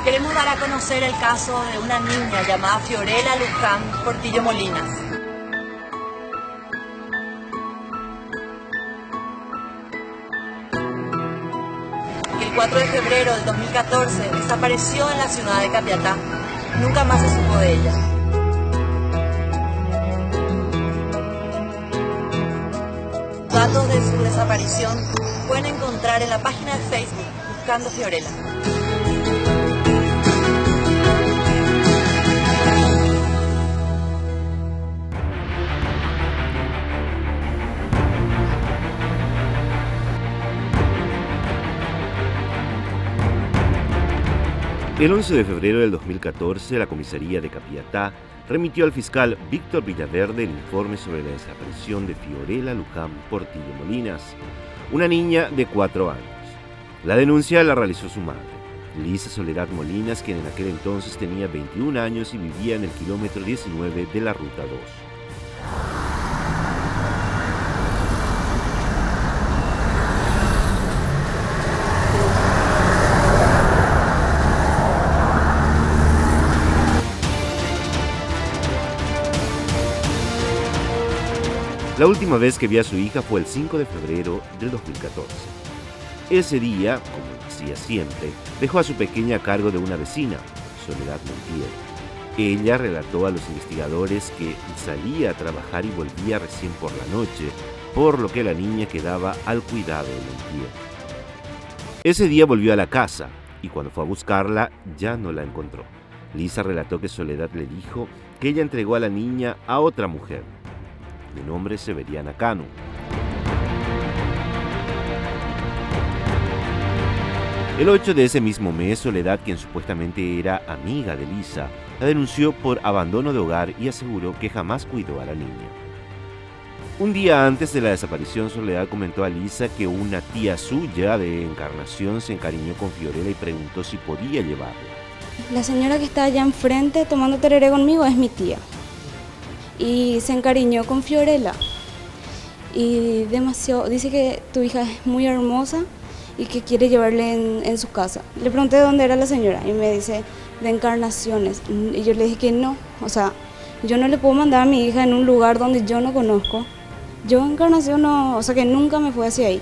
Queremos dar a conocer el caso de una niña llamada Fiorella Luján Portillo Molinas. El 4 de febrero del 2014 desapareció en la ciudad de Capiatá. Nunca más se supo de ella. Datos de su desaparición pueden encontrar en la página de Facebook Buscando Fiorella. El 11 de febrero del 2014, la comisaría de Capiatá remitió al fiscal Víctor Villaverde el informe sobre la desaparición de Fiorella Luján Portillo Molinas, una niña de 4 años. La denuncia la realizó su madre, Lisa Soledad Molinas, quien en aquel entonces tenía 21 años y vivía en el kilómetro 19 de la Ruta 2. La última vez que vio a su hija fue el 5 de febrero del 2014. Ese día, como lo hacía siempre, dejó a su pequeña a cargo de una vecina, Soledad Montiel. Ella relató a los investigadores que salía a trabajar y volvía recién por la noche, por lo que la niña quedaba al cuidado de Montiel. Ese día volvió a la casa y cuando fue a buscarla ya no la encontró. Lisa relató que Soledad le dijo que ella entregó a la niña a otra mujer, de nombre Severiana Cano. El 8 de ese mismo mes, Soledad, quien supuestamente era amiga de Lisa, la denunció por abandono de hogar y aseguró que jamás cuidó a la niña. Un día antes de la desaparición, Soledad comentó a Lisa que una tía suya de Encarnación se encariñó con Fiorella y preguntó si podía llevarla. La señora que está allá enfrente tomando tereré conmigo es mi tía. Y se encariñó con Fiorella y dice que tu hija es muy hermosa y que quiere llevarle en su casa. Le pregunté de dónde era la señora y me dice de Encarnaciones, y yo le dije que no, o sea, yo no le puedo mandar a mi hija en un lugar donde yo no conozco. Yo en Encarnación no, o sea que nunca me fui hacia ahí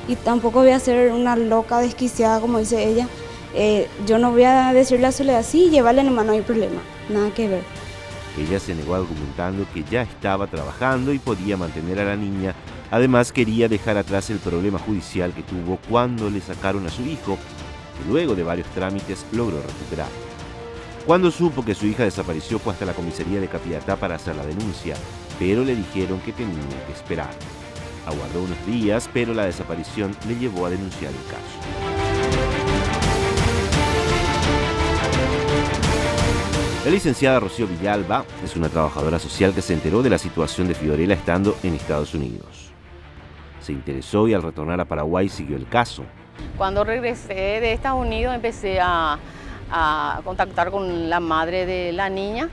y tampoco voy a ser una loca desquiciada como dice ella. Yo no voy a decirle a Soledad, sí, llévale nomás, no hay problema, nada que ver. Ella se negó argumentando que ya estaba trabajando y podía mantener a la niña. Además, quería dejar atrás el problema judicial que tuvo cuando le sacaron a su hijo, que luego de varios trámites logró recuperar. Cuando supo que su hija desapareció, fue hasta la comisaría de Capiatá para hacer la denuncia, pero le dijeron que tenía que esperar. Aguardó unos días, pero la desaparición le llevó a denunciar el caso. La licenciada Rocío Villalba es una trabajadora social que se enteró de la situación de Fiorella estando en Estados Unidos. Se interesó y al retornar a Paraguay siguió el caso. Cuando regresé de Estados Unidos empecé a contactar con la madre de la niña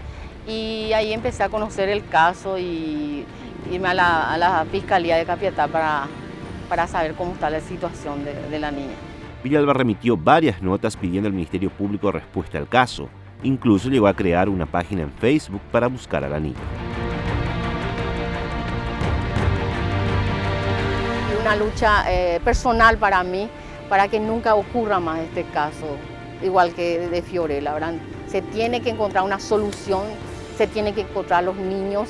y ahí empecé a conocer el caso y irme a la Fiscalía de Capiatá para saber cómo está la situación de la niña. Villalba remitió varias notas pidiendo al Ministerio Público respuesta al caso. Incluso llegó a crear una página en Facebook para buscar a la niña. Una lucha personal para mí, para que nunca ocurra más este caso, igual que de Fiorella, ¿verdad? Se tiene que encontrar una solución, se tiene que encontrar a los niños,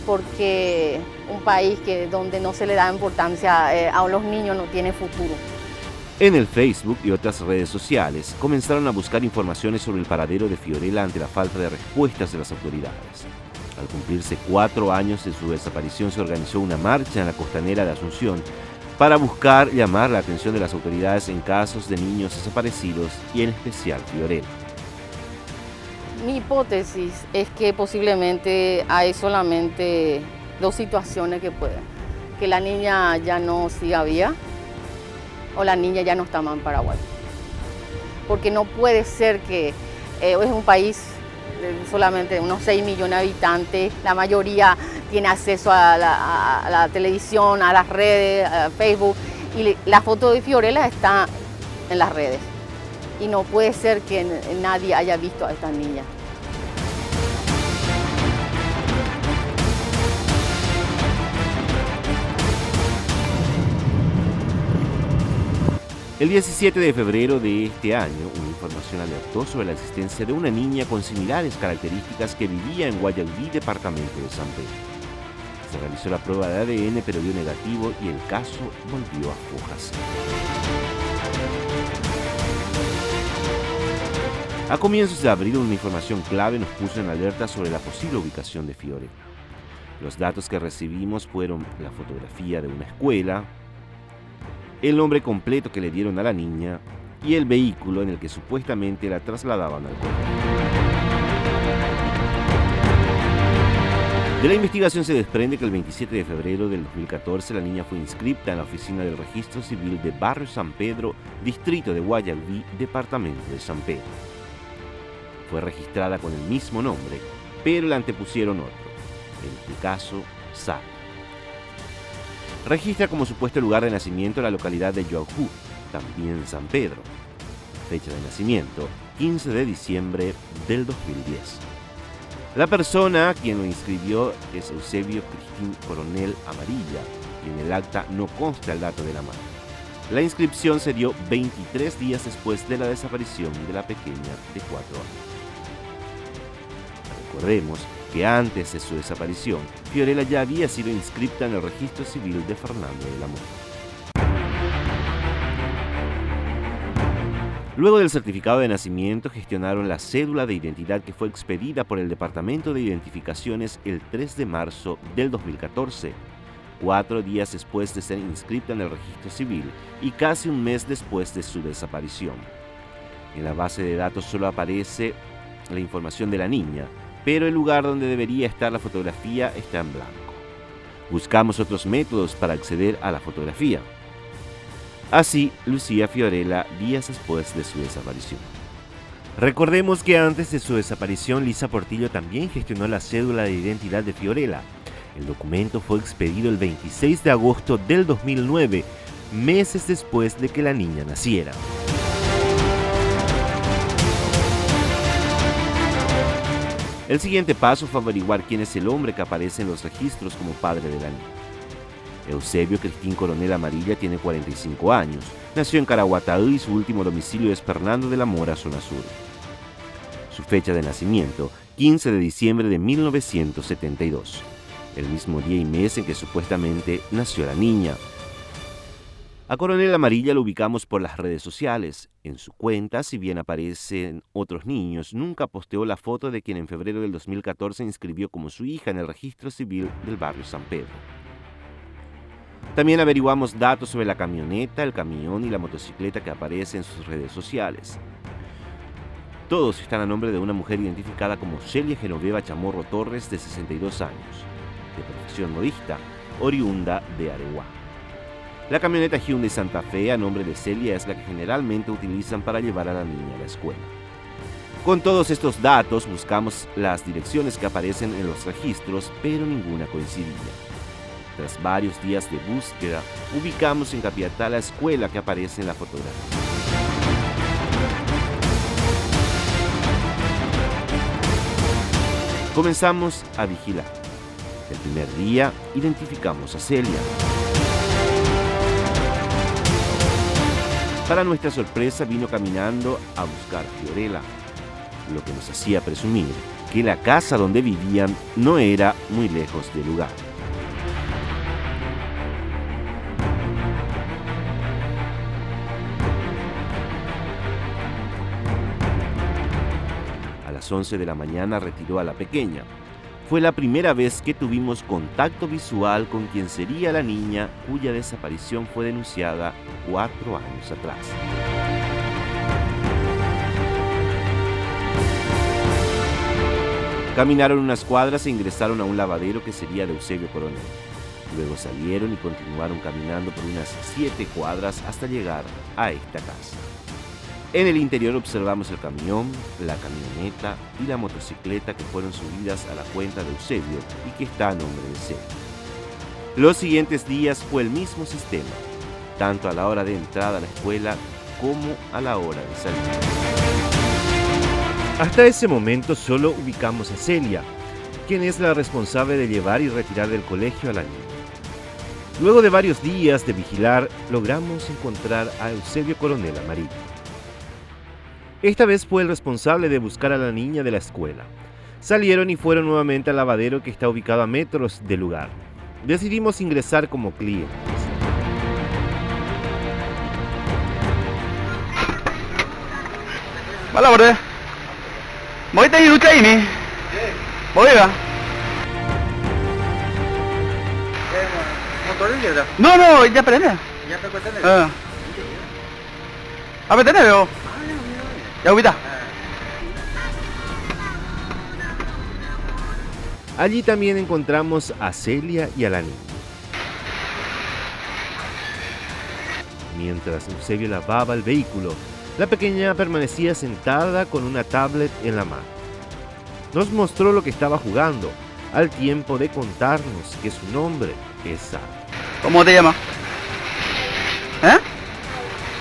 porque un país donde no se le da importancia a los niños no tiene futuro. En el Facebook y otras redes sociales comenzaron a buscar informaciones sobre el paradero de Fiorella ante la falta de respuestas de las autoridades. Al cumplirse 4 años de su desaparición, se organizó una marcha en la costanera de Asunción para buscar llamar la atención de las autoridades en casos de niños desaparecidos y en especial Fiorella. Mi hipótesis es que posiblemente hay solamente 2 situaciones que pueden. Que la niña ya no siga viva o la niña ya no está más en Paraguay. Porque no puede ser que es un país de solamente unos 6 millones de habitantes, la mayoría tiene acceso a la televisión, a las redes, a Facebook, y la foto de Fiorella está en las redes. y no puede ser que nadie haya visto a esta niña. El 17 de febrero de este año, una información alertó sobre la existencia de una niña con similares características que vivía en Guayaquil, departamento de San Pedro. Se realizó la prueba de ADN, pero dio negativo y el caso volvió a fojarse. A comienzos de abril, una información clave nos puso en alerta sobre la posible ubicación de Fiorella. Los datos que recibimos fueron la fotografía de una escuela, el nombre completo que le dieron a la niña y el vehículo en el que supuestamente la trasladaban al colegio. De la investigación se desprende que el 27 de febrero del 2014 la niña fue inscripta en la oficina del Registro Civil de Barrio San Pedro, distrito de Guayaquil, departamento de San Pedro. Fue registrada con el mismo nombre, pero le antepusieron otro, en este caso, Sara. Registra como supuesto lugar de nacimiento la localidad de Yoajú, también San Pedro. Fecha de nacimiento, 15 de diciembre del 2010. La persona a quien lo inscribió es Eusebio Cristín Coronel Amarilla, y en el acta no consta el dato de la madre. La inscripción se dio 23 días después de la desaparición de la pequeña de 4 años. Recordemos que antes de su desaparición, Fiorella ya había sido inscripta en el registro civil de Fernando de la Mota. Luego del certificado de nacimiento, gestionaron la cédula de identidad que fue expedida por el Departamento de Identificaciones el 3 de marzo del 2014, 4 días después de ser inscripta en el registro civil y casi un mes después de su desaparición. En la base de datos solo aparece la información de la niña, pero el lugar donde debería estar la fotografía está en blanco. Buscamos otros métodos para acceder a la fotografía. Así lucía Fiorella días después de su desaparición. Recordemos que antes de su desaparición, Lisa Portillo también gestionó la cédula de identidad de Fiorella. El documento fue expedido el 26 de agosto del 2009, meses después de que la niña naciera. El siguiente paso fue averiguar quién es el hombre que aparece en los registros como padre de la niña. Eusebio Cristín Coronel Amarilla tiene 45 años, nació en Caraguatá y su último domicilio es Fernando de la Mora, zona sur. Su fecha de nacimiento, 15 de diciembre de 1972, el mismo día y mes en que supuestamente nació la niña. A Coronel Amarilla lo ubicamos por las redes sociales. En su cuenta, si bien aparecen otros niños, nunca posteó la foto de quien en febrero del 2014 inscribió como su hija en el registro civil del barrio San Pedro. También averiguamos datos sobre la camioneta, el camión y la motocicleta que aparece en sus redes sociales. Todos están a nombre de una mujer identificada como Celia Genoveva Chamorro Torres, de 62 años, de profesión modista, oriunda de Areguá. La camioneta Hyundai Santa Fe a nombre de Celia es la que generalmente utilizan para llevar a la niña a la escuela. Con todos estos datos buscamos las direcciones que aparecen en los registros, pero ninguna coincidía. Tras varios días de búsqueda, ubicamos en Capiatá la escuela que aparece en la fotografía. Comenzamos a vigilar. El primer día identificamos a Celia. Para nuestra sorpresa, vino caminando a buscar a Fiorella, lo que nos hacía presumir que la casa donde vivían no era muy lejos del lugar. A las 11 de la mañana retiró a la pequeña. Fue la primera vez que tuvimos contacto visual con quien sería la niña cuya desaparición fue denunciada 4 años atrás. Caminaron unas cuadras e ingresaron a un lavadero que sería de Eusebio Coronel. Luego salieron y continuaron caminando por unas 7 cuadras hasta llegar a esta casa. En el interior observamos el camión, la camioneta y la motocicleta que fueron subidas a la cuenta de Eusebio y que está a nombre de Celia. Los siguientes días fue el mismo sistema, tanto a la hora de entrada a la escuela como a la hora de salir. Hasta ese momento solo ubicamos a Celia, quien es la responsable de llevar y retirar del colegio a la niña. Luego de varios días de vigilar, logramos encontrar a Eusebio Coronel Amarillo. Esta vez fue el responsable de buscar a la niña de la escuela. Salieron y fueron nuevamente al lavadero que está ubicado a metros del lugar. Decidimos ingresar como clientes. Hola, borde. Mới tay hữu chạy mi. Mới à? Motor gì rồi? No, ya prende. Ya te cuentan. A ver, tenés, ya ubita. Allí también encontramos a Celia y a la niña. Mientras Eusebio lavaba el vehículo, la pequeña permanecía sentada con una tablet en la mano. Nos mostró lo que estaba jugando, al tiempo de contarnos que su nombre es Sai. ¿Cómo te llamas?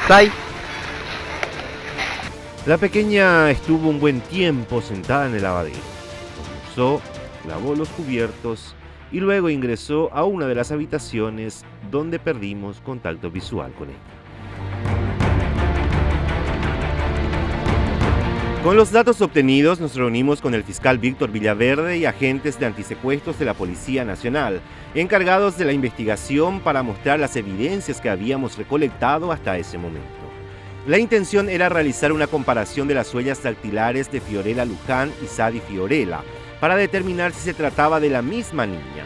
Sai. La pequeña estuvo un buen tiempo sentada en el lavadero. Almorzó, lavó los cubiertos y luego ingresó a una de las habitaciones donde perdimos contacto visual con ella. Con los datos obtenidos nos reunimos con el fiscal Víctor Villaverde y agentes de antisecuestros de la Policía Nacional, encargados de la investigación para mostrar las evidencias que habíamos recolectado hasta ese momento. La intención era realizar una comparación de las huellas dactilares de Fiorella Luján y Sadi Fiorella para determinar si se trataba de la misma niña.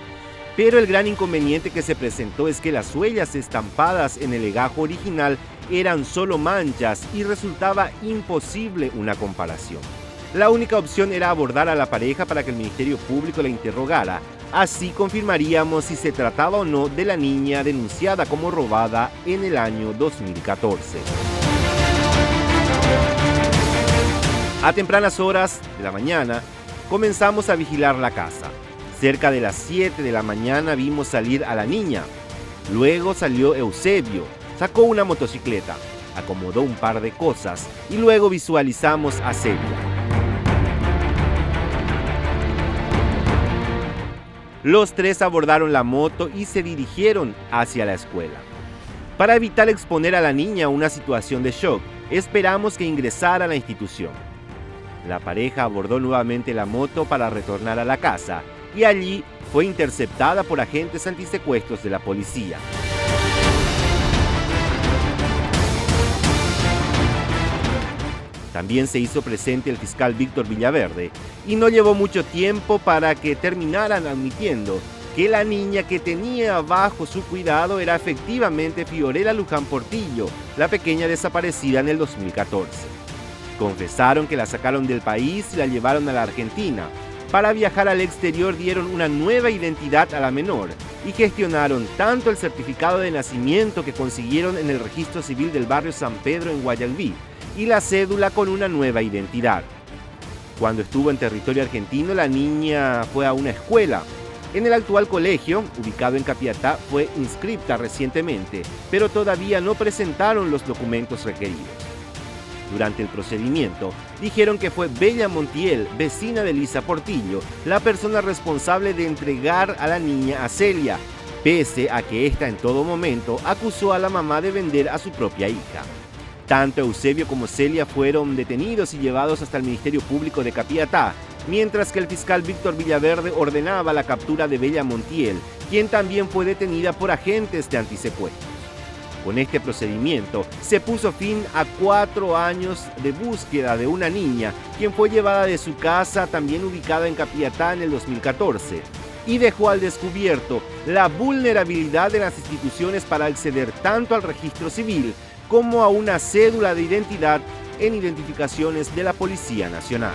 Pero el gran inconveniente que se presentó es que las huellas estampadas en el legajo original eran solo manchas y resultaba imposible una comparación. La única opción era abordar a la pareja para que el Ministerio Público la interrogara. Así confirmaríamos si se trataba o no de la niña denunciada como robada en el año 2014. A tempranas horas de la mañana, comenzamos a vigilar la casa. Cerca de las 7 de la mañana vimos salir a la niña. Luego salió Eusebio, sacó una motocicleta, acomodó un par de cosas y luego visualizamos a Celia. Los tres abordaron la moto y se dirigieron hacia la escuela. Para evitar exponer a la niña a una situación de shock, esperamos que ingresara a la institución. La pareja abordó nuevamente la moto para retornar a la casa y allí fue interceptada por agentes antisecuestros de la policía. También se hizo presente el fiscal Víctor Villaverde y no llevó mucho tiempo para que terminaran admitiendo que la niña que tenía bajo su cuidado era efectivamente Fiorella Luján Portillo, la pequeña desaparecida en el 2014. Confesaron que la sacaron del país y la llevaron a la Argentina. Para viajar al exterior dieron una nueva identidad a la menor y gestionaron tanto el certificado de nacimiento que consiguieron en el registro civil del barrio San Pedro en Guayaquil y la cédula con una nueva identidad. Cuando estuvo en territorio argentino, la niña fue a una escuela. En el actual colegio, ubicado en Capiatá, fue inscripta recientemente, pero todavía no presentaron los documentos requeridos. Durante el procedimiento, dijeron que fue Bella Montiel, vecina de Lisa Portillo, la persona responsable de entregar a la niña a Celia, pese a que ésta en todo momento acusó a la mamá de vender a su propia hija. Tanto Eusebio como Celia fueron detenidos y llevados hasta el Ministerio Público de Capiatá, mientras que el fiscal Víctor Villaverde ordenaba la captura de Bella Montiel, quien también fue detenida por agentes de antisecuestros. Con este procedimiento se puso fin a 4 años de búsqueda de una niña, quien fue llevada de su casa, también ubicada en Capiatá, en el 2014, y dejó al descubierto la vulnerabilidad de las instituciones para acceder tanto al registro civil como a una cédula de identidad en identificaciones de la Policía Nacional.